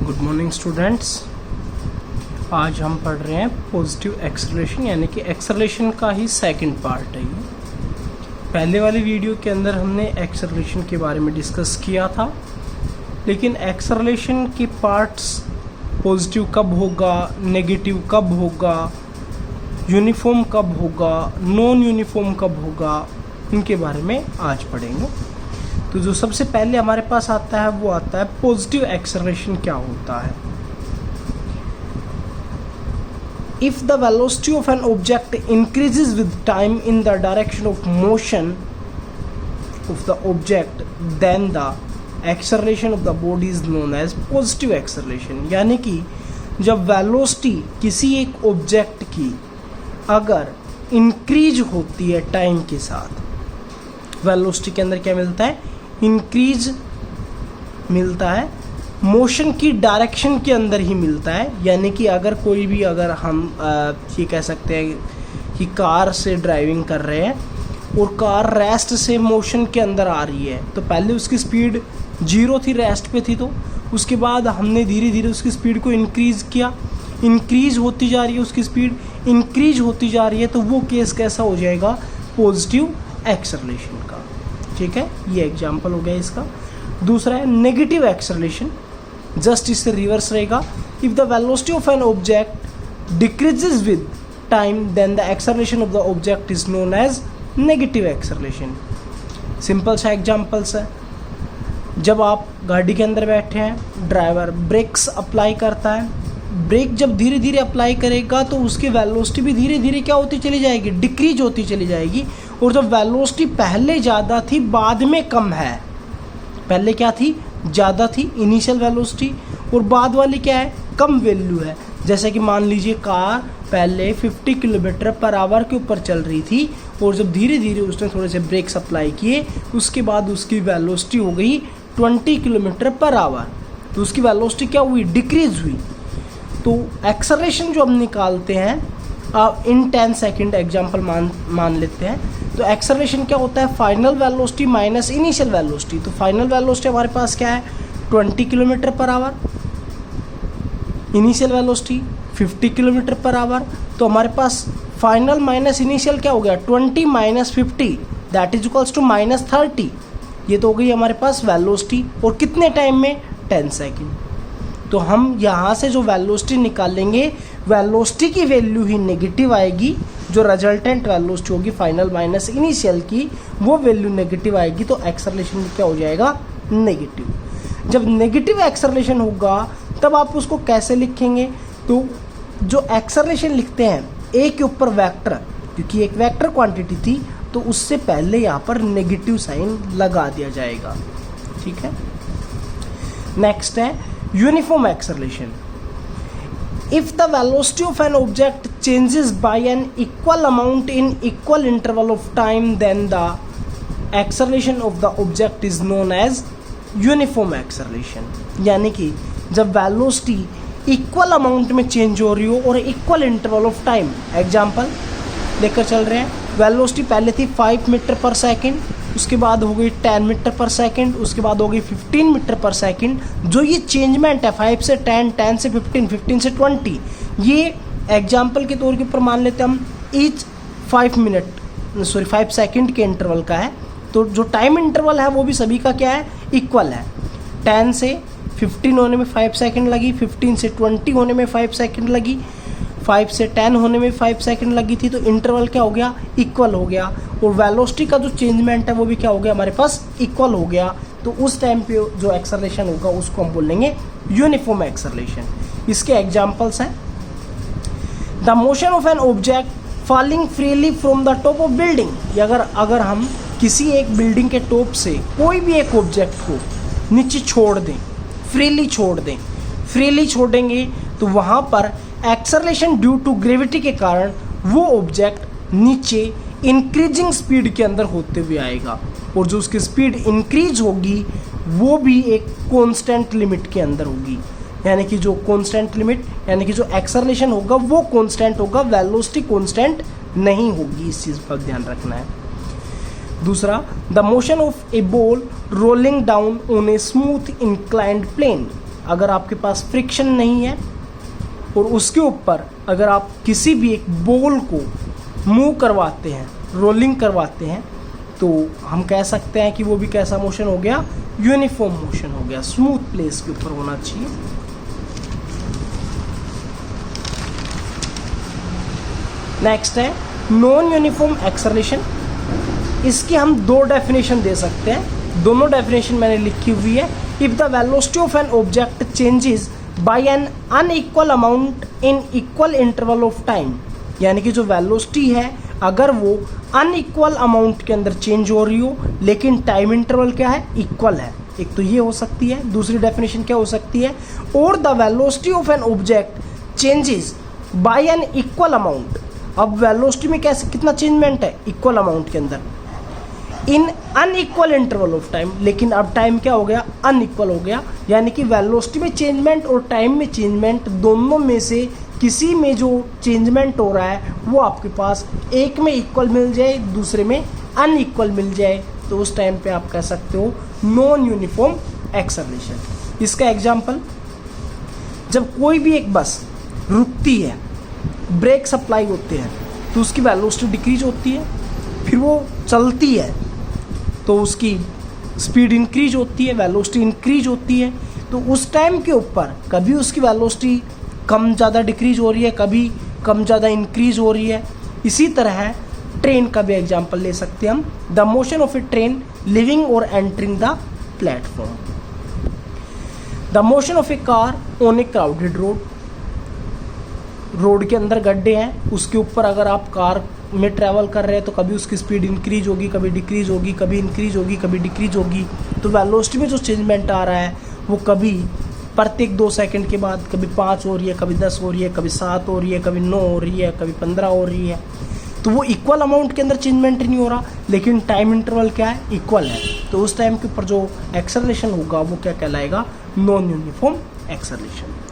Good morning students. आज हम पढ़ रहे हैं पॉजिटिव एक्सेलरेशन, यानी कि एक्सेलरेशन का ही सेकंड पार्ट है ये। पहले वाली वीडियो के अंदर हमने एक्सेलरेशन के बारे में डिस्कस किया था, लेकिन एक्सेलरेशन के पार्ट्स पॉजिटिव कब होगा, नेगेटिव कब होगा, यूनिफॉर्म कब होगा, नॉन यूनिफॉर्म कब होगा, इनके बारे में आज पढ़ेंगे। तो जो सबसे पहले हमारे पास आता है वो आता है पॉजिटिव एक्सेलरेशन क्या होता है। If the velocity of an object increases with time in the direction of motion of the object, then the acceleration of the body is known as positive acceleration. यानी कि जब वेलोसिटी किसी एक object की अगर इंक्रीज होती है time के साथ, वेलोसिटी के अंदर क्या मिलता है, इंक्रीज मिलता है, मोशन की डायरेक्शन के अंदर ही मिलता है। यानी कि अगर कोई भी, अगर हम ये कह सकते हैं कि कार से ड्राइविंग कर रहे हैं और कार रेस्ट से मोशन के अंदर आ रही है, तो पहले उसकी स्पीड 0 थी, रेस्ट पे थी, तो उसके बाद हमने धीरे धीरे उसकी स्पीड को इंक्रीज़ किया, इंक्रीज होती जा रही है उसकी स्पीड, इंक्रीज होती जा रही है, तो वो केस कैसा हो जाएगा, पॉजिटिव एक्सेलरेशन का। ठीक है, ये एग्जांपल हो गया इसका। दूसरा है नेगेटिव एक्सेलरेशन, जस्ट इससे रिवर्स रहेगा। If the velocity of an object decreases with time, then the acceleration of the object is known as negative acceleration. Simple सा एग्जांपल्स है, जब आप गाड़ी के अंदर बैठे हैं, ड्राइवर ब्रेक्स अप्लाई करता है, ब्रेक जब धीरे धीरे अप्लाई करेगा तो उसकी वेलोसिटी भी धीरे धीरे क्या होती चली जाएगी, डिक्रीज होती चली जाएगी। और जब वेलोसिटी पहले ज़्यादा थी बाद में कम है, पहले क्या थी, ज़्यादा थी इनिशियल वेलोसिटी, और बाद वाली क्या है, कम वैल्यू है। जैसे कि मान लीजिए कार पहले 50 किलोमीटर पर आवर के ऊपर चल रही थी, और जब धीरे धीरे उसने थोड़े से ब्रेक्स अप्लाई किए, उसके बाद उसकी वेलोसिटी हो गई 20 किलोमीटर पर आवर, तो उसकी वेलोसिटी क्या हुई, डिक्रीज हुई। तो एक्सेलरेशन जो हम निकालते हैं इन 10 सेकेंड एग्जाम्पल मान लेते हैं, तो एक्सेलरेशन क्या होता है, final velocity minus initial velocity. तो फाइनल वेलोसिटी हमारे पास क्या है, 20 kilometre per hour, initial velocity 50 kilometre per hour. तो हमारे पास फाइनल माइनस इनिशियल क्या हो गया, 20 minus 50, that is equals to -30। ये तो हो गई हमारे पास वेलोसिटी, और कितने टाइम में, 10 सेकेंड। तो हम यहाँ से जो वेलोसिटी निकालेंगे, वेलोसिटी की वैल्यू ही नेगेटिव आएगी, जो रिजल्टेंट वेलोसिटी होगी फाइनल माइनस इनिशियल की, वो वैल्यू नेगेटिव आएगी, तो एक्सेलरेशन क्या हो जाएगा, नेगेटिव। जब नेगेटिव एक्सेलरेशन होगा तब आप उसको कैसे लिखेंगे, तो जो एक्सेलरेशन लिखते हैं ए के ऊपर वेक्टर, क्योंकि एक वेक्टर क्वांटिटी थी तो उससे पहले यहाँ पर नेगेटिव साइन लगा दिया जाएगा। ठीक है, नेक्स्ट है uniform acceleration. If the velocity of an object changes by an equal amount in equal interval of time, then the acceleration of the object is known as uniform acceleration। यानी कि जब velocity equal amount में change हो रही हो और equal interval of time, example लेकर चल रहे हैं, वेलोसिटी पहले थी 5 मीटर पर सेकेंड, उसके बाद हो गई 10 मीटर पर सेकंड, उसके बाद हो गई 15 मीटर पर सेकंड। जो ये चेंजमेंट है 5 से 10, 10 से 15, 15 से 20, ये एग्जाम्पल के तौर के ऊपर मान लेते हैं हम ईच 5 सेकंड के इंटरवल का है। तो जो टाइम इंटरवल है वो भी सभी का क्या है, इक्वल है। 10 से 15 होने में 5 सेकंड लगी, 15 से 20 होने में 5 सेकंड लगी, 5 से 10 होने में 5 सेकंड लगी थी, तो इंटरवल क्या हो गया, इक्वल हो गया। और वेलोसिटी का जो चेंजमेंट है वो भी क्या हो गया, हमारे पास इक्वल हो गया। तो उस टाइम पे जो एक्सेलरेशन होगा उसको हम बोलेंगे यूनिफॉर्म एक्सेलरेशन। इसके एग्जांपल्स हैं, the motion of an object falling freely from the top of building. अगर हम किसी एक बिल्डिंग के टॉप से कोई भी एक ऑब्जेक्ट को नीचे छोड़ दें, फ्रीली छोड़ेंगे, तो वहाँ पर एक्सेलरेशन ड्यू टू ग्रेविटी के कारण वो ऑब्जेक्ट नीचे इंक्रीजिंग स्पीड के अंदर होते हुए आएगा, और जो उसकी स्पीड इंक्रीज होगी वो भी एक कांस्टेंट लिमिट के अंदर होगी। यानी कि जो कांस्टेंट लिमिट, यानी कि जो एक्सेलरेशन होगा वो कांस्टेंट होगा, वेलोसिटी कांस्टेंट नहीं होगी, इस चीज़ पर ध्यान रखना है। दूसरा, the motion of a ball rolling down on a smooth inclined plane. अगर आपके पास फ्रिक्शन नहीं है और उसके ऊपर अगर आप किसी भी एक बॉल को मूव करवाते हैं, रोलिंग करवाते हैं, तो हम कह सकते हैं कि वो भी कैसा मोशन हो गया, यूनिफॉर्म मोशन हो गया, स्मूथ प्लेस के ऊपर होना चाहिए। नेक्स्ट है नॉन यूनिफॉर्म एक्सेलरेशन। इसकी हम दो डेफिनेशन दे सकते हैं, दोनों डेफिनेशन मैंने लिखी हुई है। If the velocity of an object changes by N unequal amount in equal interval of time, यानी कि जो वेलोसिटी है अगर वो अनइक्वल अमाउंट के अंदर चेंज हो रही हो लेकिन टाइम इंटरवल क्या है, इक्वल है। एक तो ये हो सकती है, दूसरी डेफिनेशन क्या हो सकती है, और the velocity of an object changes by an equal amount. अब वेलोसिटी में कैसे कितना चेंजमेंट है, इक्वल अमाउंट के अंदर, in unequal interval of time, लेकिन अब टाइम क्या हो गया, अनइक्वल हो गया। यानी कि वेलोसिटी में चेंजमेंट और टाइम में चेंजमेंट दोनों में से किसी में जो चेंजमेंट हो रहा है वो आपके पास एक में इक्वल मिल जाए, दूसरे में अनइक्वल मिल जाए, तो उस टाइम पे आप कह सकते हो नॉन यूनिफॉर्म एक्सेलरेशन। इसका एग्जांपल, जब कोई भी एक बस रुकती है, ब्रेक सप्लाई होते हैं, तो उसकी वेलोसिटी डिक्रीज होती है, फिर वो चलती है तो उसकी स्पीड इंक्रीज होती है, वेलोसिटी इंक्रीज होती है। तो उस टाइम के ऊपर कभी उसकी वेलोसिटी कम ज़्यादा डिक्रीज हो रही है, कभी कम ज़्यादा इंक्रीज हो रही है। इसी तरह ट्रेन का भी एग्जांपल ले सकते हैं हम, the motion of a train living और entering the platform, the motion of a car on a crowded road. Road के अंदर गड्ढे हैं, उसके ऊपर अगर आप कार में ट्रैवल कर रहे हैं तो कभी उसकी स्पीड इंक्रीज होगी, कभी डिक्रीज होगी, कभी इंक्रीज होगी, कभी डिक्रीज होगी। तो वेलोसिटी में जो चेंजमेंट आ रहा है वो कभी प्रत्येक 2 सेकंड के बाद कभी 5 हो रही है, कभी 10 हो रही है, कभी 7 हो रही है, कभी 9 हो रही है, कभी 15 हो रही है। तो वो इक्वल अमाउंट के अंदर चेंजमेंट नहीं हो रहा, लेकिन टाइम इंटरवल क्या है, इक्वल है। तो उस टाइम के ऊपर जो एक्सेलरेशन होगा वो क्या कहलाएगा, नॉन यूनिफॉर्म एक्सेलरेशन।